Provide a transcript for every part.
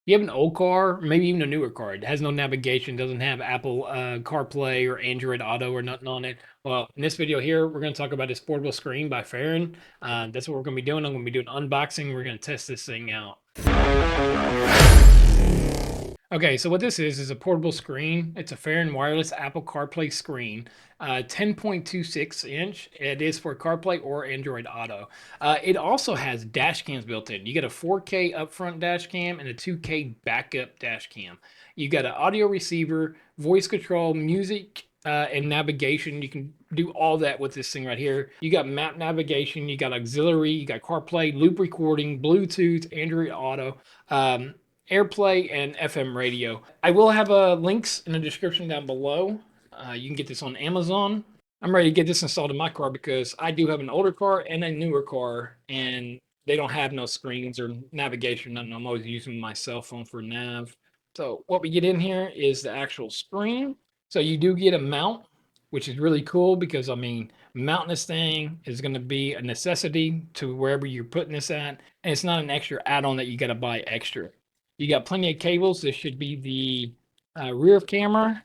You have an old car, maybe even a newer car. It has no navigation, doesn't have Apple CarPlay or Android Auto or nothing on it. Well, in this video here, we're going to talk about this portable screen by Fahren. That's what we're going to be doing. I'm going to be doing unboxing. We're going to test this thing out. Okay, so what this is a portable screen. It's a Fahren Wireless Apple CarPlay screen, 10.26 inch. It is for CarPlay or Android Auto. It also has dash cams built in. You get a 4K upfront dash cam and a 2K backup dash cam. You got an audio receiver, voice control, music, and navigation. You can do all that with this thing right here. You got map navigation, you got auxiliary, you got CarPlay, loop recording, Bluetooth, Android Auto. AirPlay and FM radio. I will have links in the description down below. You can get this on Amazon. I'm ready to get this installed in my car because I do have an older car and a newer car, and they don't have no screens or navigation. Nothing. I'm always using my cell phone for nav. So what we get in here is the actual screen. So you do get a mount, which is really cool because I mean, mounting this thing is going to be a necessity to wherever you're putting this at, and it's not an extra add-on that you got to buy extra. You got plenty of cables. This should be the rear camera.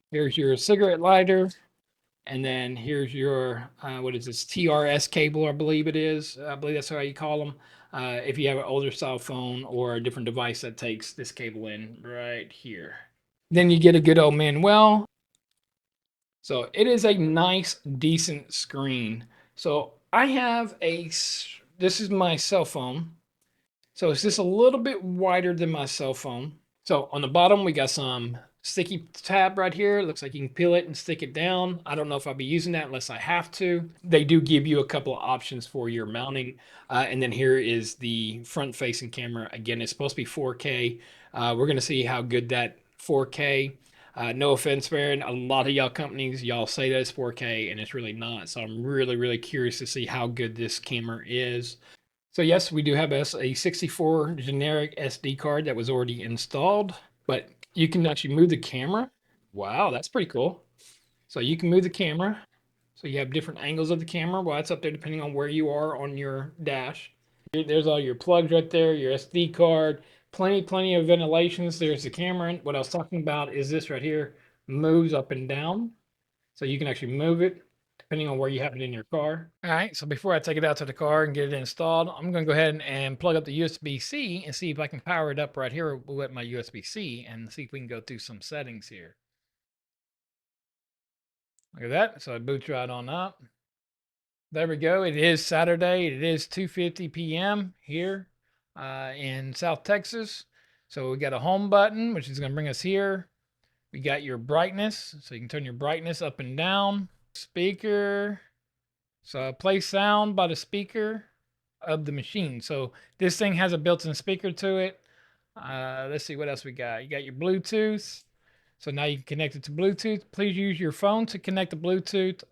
Here's your cigarette lighter. And then here's your, what is this, TRS cable, I believe it is. I believe that's how you call them. If you have an older cell phone or a different device that takes this cable in right here. Then you get a good old manual. So it is a nice, decent screen. So I have this is my cell phone. So it's just a little bit wider than my cell phone. So on the bottom, we got some sticky tab right here. It looks like you can peel it and stick it down. I don't know if I'll be using that unless I have to. They do give you a couple of options for your mounting. And then here is the front facing camera. Again, it's supposed to be 4K. We're going to see how good that 4K. No offense, Farron. A lot of y'all companies, y'all say that it's 4K and it's really not. So I'm really, really curious to see how good this camera is. So yes, we do have a 64 generic SD card that was already installed, but you can actually move the camera. Wow, that's pretty cool. So you can move the camera. So you have different angles of the camera. Well, that's up there depending on where you are on your dash. There's all your plugs right there, your SD card, plenty of ventilations. There's the camera. What I was talking about is this right here moves up and down. So you can actually move it depending on where you have it in your car. All right, so before I take it out to the car and get it installed, I'm going to go ahead and plug up the USB-C and see if I can power it up right here with my USB-C and see if we can go through some settings here. Look at that. So it boots right on up. There we go. It is Saturday. It is 2:50 p.m. here in South Texas. So we got a home button, which is going to bring us here. We got your brightness, so you can turn your brightness up and down. Speaker. So play sound by the speaker of the machine. So this thing has a built-in speaker to it. Let's see what else we got. You got your Bluetooth. So now you can connect it to Bluetooth. Please use your phone to connect the Bluetooth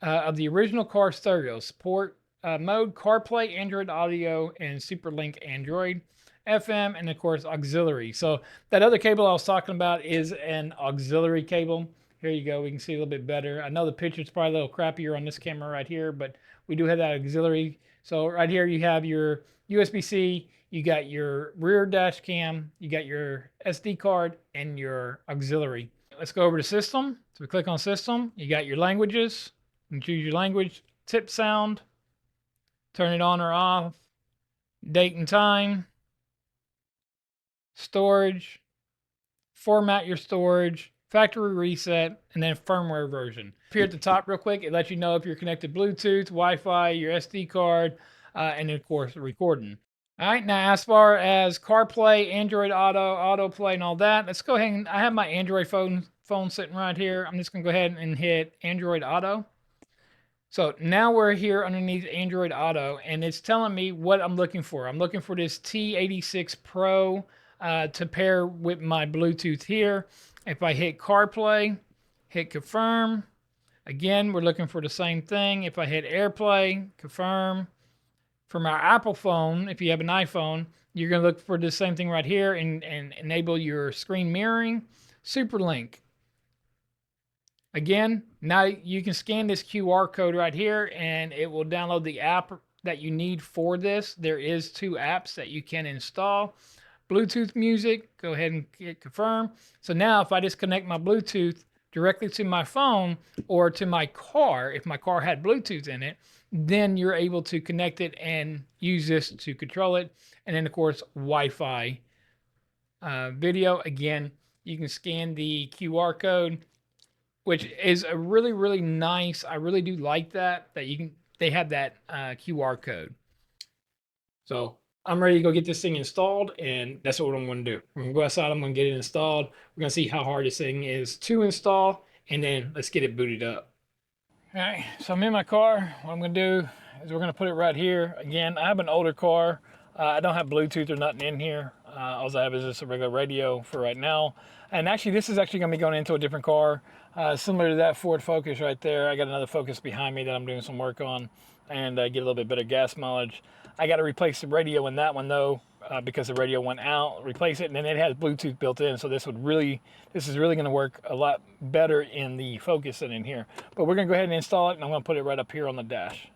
of the original car stereo. Support mode CarPlay, Android Audio, and SuperLink Android. FM, and of course auxiliary. So that other cable I was talking about is an auxiliary cable. Here you go. We can see a little bit better. I know the picture's probably a little crappier on this camera right here, but we do have that auxiliary. So right here you have your USB-C, you got your rear dash cam, you got your SD card, and your auxiliary. Let's go over to system. So we click on system. You got your languages. You can choose your language, tip sound, turn it on or off, date and time, storage, format your storage, factory reset, and then firmware version. Here at the top real quick, it lets you know if you're connected Bluetooth, Wi-Fi, your SD card, and of course recording. All right, now as far as CarPlay, Android Auto, AutoPlay, and all that, let's go ahead and I have my Android phone sitting right here. I'm just gonna go ahead and hit Android Auto. So now we're here underneath Android Auto, and it's telling me what I'm looking for. I'm looking for this T86 Pro to pair with my Bluetooth here. If I hit CarPlay, hit confirm. Again, we're looking for the same thing. If I hit AirPlay, confirm. From our Apple phone, if you have an iPhone, you're going to look for the same thing right here and enable your screen mirroring. SuperLink. Again, now you can scan this QR code right here and it will download the app that you need for this. There is 2 apps that you can install. Bluetooth music, go ahead and hit confirm. So now if I just connect my Bluetooth directly to my phone or to my car, if my car had Bluetooth in it, then you're able to connect it and use this to control it. And then of course, Wi-Fi video. Again, you can scan the QR code, which is a really, really nice. I really do like that you can, they have that QR code. So I'm ready to go get this thing installed, and that's what I'm going to do. I'm going to go outside, I'm going to get it installed. We're going to see how hard this thing is to install, and then let's get it booted up. All right, so I'm in my car. What I'm going to do is we're going to put it right here. Again, I have an older car. I don't have Bluetooth or nothing in here. All I have is just a regular radio for right now. And actually, this is actually going to be going into a different car, similar to that Ford Focus right there. I got another Focus behind me that I'm doing some work on, and get a little bit better gas mileage. I got to replace the radio in that one though, because the radio went out. Replace it, and then it has Bluetooth built in, so this is really going to work a lot better in the Focus than in here. But we're going to go ahead and install it, and I'm going to put it right up here on the dash.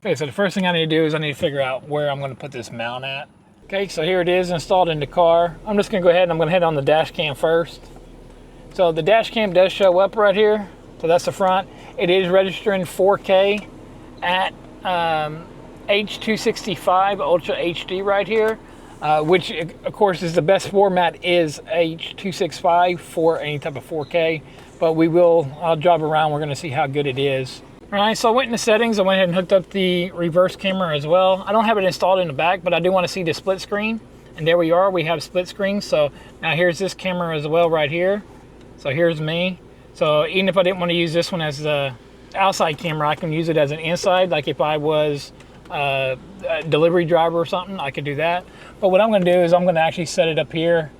Okay, so the first thing I need to do is I need to figure out where I'm going to put this mount at. Okay, so here it is installed in the car. I'm just going to go ahead and I'm going to head on the dash cam first. So the dash cam does show up right here. So that's the front. It is registering 4K at H265 Ultra HD right here, which of course is the best format is H265 for any type of 4K. But I'll drive around. We're going to see how good it is. All right, so I went into settings. I went ahead and hooked up the reverse camera as well. I don't have it installed in the back, but I do want to see the split screen. And there we are, we have split screen. So now here's this camera as well right here. So here's me. So even if I didn't want to use this one as the outside camera, I can use it as an inside. Like if I was a delivery driver or something, I could do that. But what I'm going to do is I'm going to actually set it up here,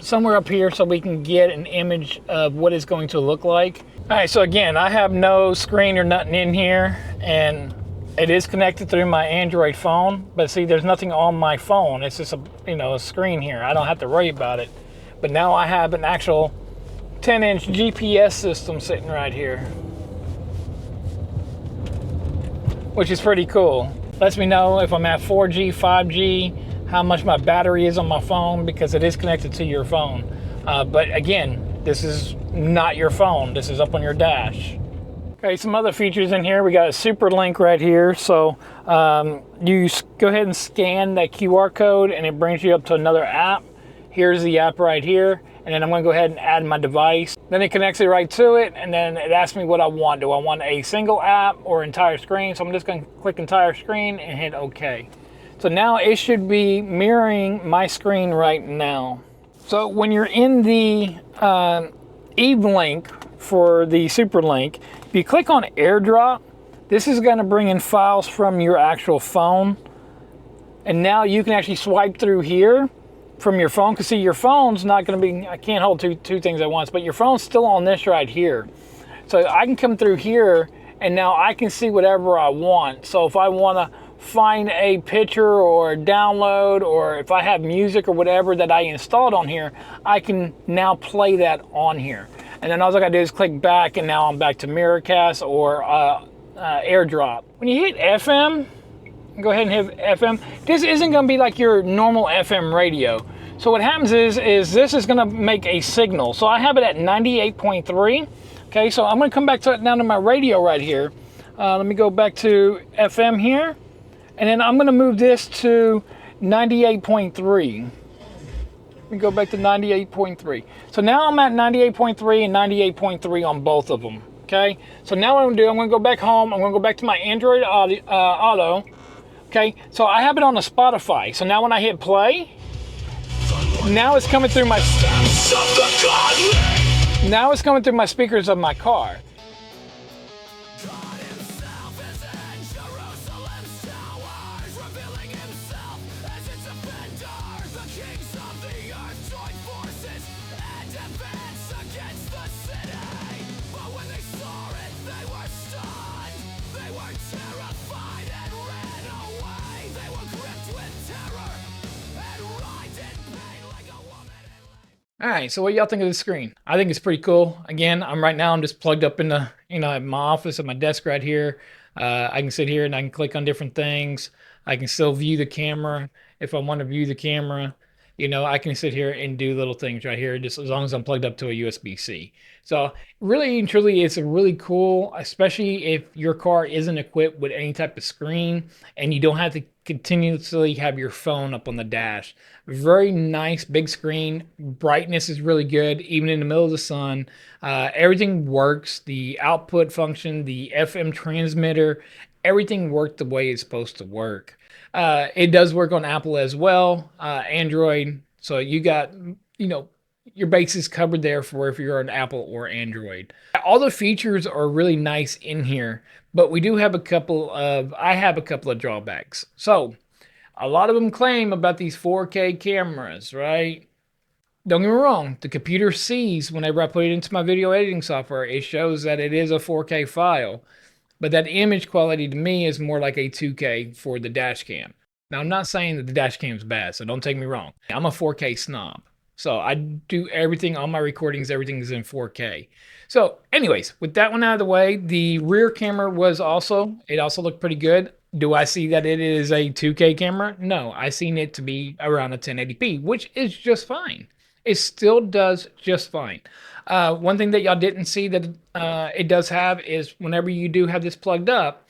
somewhere up here, so we can get an image of what it's going to look like. All right, so again, I have no screen or nothing in here, and it is connected through my Android phone. But see, there's nothing on my phone. It's just a screen here. I don't have to worry about it. But now I have an actual 10-inch GPS system sitting right here, which is pretty cool. Lets me know if I'm at 4G, 5G, how much my battery is on my phone, because it is connected to your phone. But again, this is not your phone. This is up on your dash. Okay, some other features in here. We got a super link right here. So you go ahead and scan that QR code, and it brings you up to another app. Here's the app right here. And then I'm going to go ahead and add my device. Then it connects it right to it, and then it asks me what I want. Do I want a single app or entire screen? So I'm just going to click entire screen and hit OK. So now it should be mirroring my screen right now. So when you're in the Eve link for the super link, if you click on AirDrop, this is going to bring in files from your actual phone. And now you can actually swipe through here from your phone, because see, your phone's not going to be, I can't hold two things at once, but your phone's still on this right here. So I can come through here, and now I can see whatever I want. So if I want to find a picture or download, or if I have music or whatever that I installed on here, I can now play that on here. And then all I gotta do is click back, and now I'm back to Miracast or AirDrop. When you hit FM, go ahead and hit FM. This isn't going to be like your normal FM radio. So what happens is this is going to make a signal. So I have it at 98.3. Okay, so I'm going to come back down to my radio right here. Let me go back to FM here, and then I'm going to move this to 98.3. Let me go back to 98.3. So now I'm at 98.3 and 98.3 on both of them. Okay, so now what I'm going to do, I'm going to go back home. I'm going to go back to my Android Auto. Okay, so I have it on the Spotify. So now when I hit play, now it's coming through my speakers of my car. All right, so what y'all think of the screen? I think it's pretty cool. Again, I'm just plugged up in the, at my office at my desk right here. I can sit here and I can click on different things. I can still view the camera if I want to view the camera. I can sit here and do little things right here just as long as I'm plugged up to a USB-C. So really and truly, it's a really cool, especially if your car isn't equipped with any type of screen and you don't have to continuously have your phone up on the dash. Very nice big screen. Brightness is really good, even in the middle of the sun. Everything works. The output function, the FM transmitter, everything worked the way it's supposed to work. It does work on Apple as well, Android. So you got, you know, your bases covered there for if you're an Apple or Android. All the features are really nice in here, but we do have I have a couple of drawbacks. So a lot of them claim about these 4K cameras, right? Don't get me wrong, the computer sees whenever I put it into my video editing software, it shows that it is a 4K file. But that image quality to me is more like a 2K for the dash cam. Now, I'm not saying that the dash cam is bad, so don't take me wrong. I'm a 4K snob. So I do everything, all my recordings, everything is in 4K. So anyways, with that one out of the way, the rear camera it also looked pretty good. Do I see that it is a 2K camera? No, I seen it to be around a 1080p, which is just fine. It still does just fine. One thing that y'all didn't see that it does have is whenever you do have this plugged up,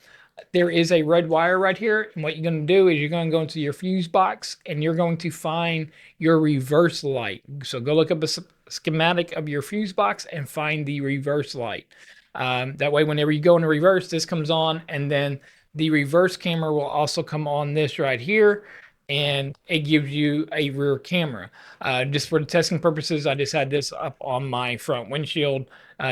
there is a red wire right here. And what you're going to do is you're going to go into your fuse box and you're going to find your reverse light. So go look up a schematic of your fuse box and find the reverse light. That way, whenever you go into reverse, this comes on, and then the reverse camera will also come on this right here, and it gives you a rear camera. Just for the testing purposes, I just had this up on my front windshield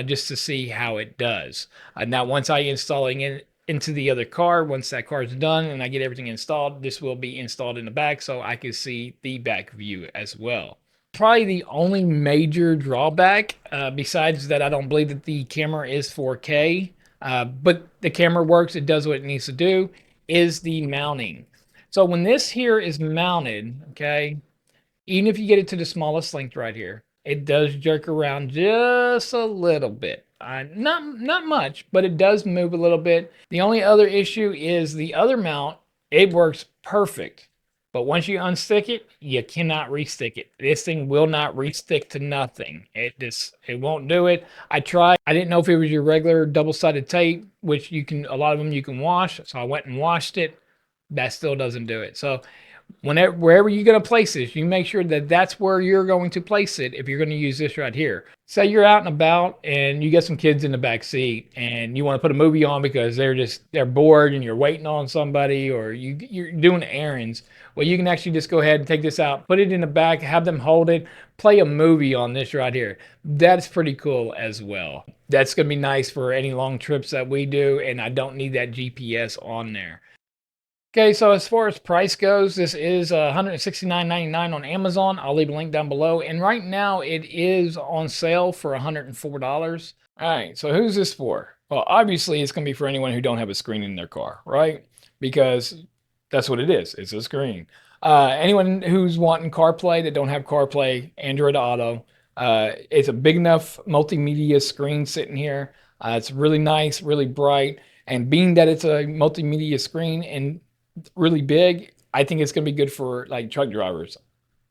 just to see how it does. Now, once I installing it into the other car, once that car is done and I get everything installed, this will be installed in the back so I can see the back view as well. Probably the only major drawback, besides that I don't believe that the camera is 4K, but the camera works, it does what it needs to do, is the mounting. So when this here is mounted, okay, even if you get it to the smallest length right here, it does jerk around just a little bit. Not much, but it does move a little bit. The only other issue is the other mount. It works perfect, but once you unstick it, you cannot restick it. This thing will not restick to nothing. It won't do it. I tried. I didn't know if it was your regular double-sided tape, which a lot of them you can wash. So I went and washed it. That still doesn't do it. So wherever you're going to place this, you make sure that that's where you're going to place it if you're going to use this right here. Say you're out and about and you got some kids in the back seat and you want to put a movie on because they're bored and you're waiting on somebody, or you're doing errands. Well, you can actually just go ahead and take this out, put it in the back, have them hold it, play a movie on this right here. That's pretty cool as well. That's going to be nice for any long trips that we do, and I don't need that GPS on there. Okay, so as far as price goes, this is $169.99 on Amazon. I'll leave a link down below. And right now it is on sale for $104. All right, so who's this for? Well, obviously it's going to be for anyone who don't have a screen in their car, right? Because that's what it is. It's a screen. Anyone who's wanting CarPlay that don't have CarPlay, Android Auto. It's a big enough multimedia screen sitting here. It's really nice, really bright. And being that it's a multimedia screen and really big, I think it's going to be good for like truck drivers,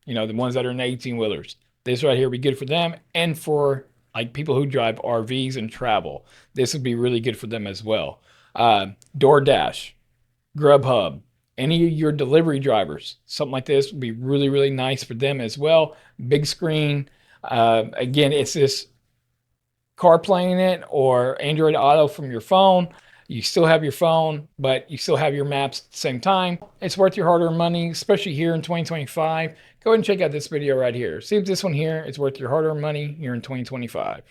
the ones that are in 18-wheelers. This right here would be good for them, and for like people who drive RVs and travel. This would be really good for them as well. DoorDash, Grubhub, any of your delivery drivers, something like this would be really, really nice for them as well. Big screen. Again, it's this CarPlay in it or Android Auto from your phone. You still have your phone, but you still have your maps at the same time. It's worth your hard-earned money, especially here in 2025. Go ahead and check out this video right here. See if this one here is worth your hard-earned money here in 2025.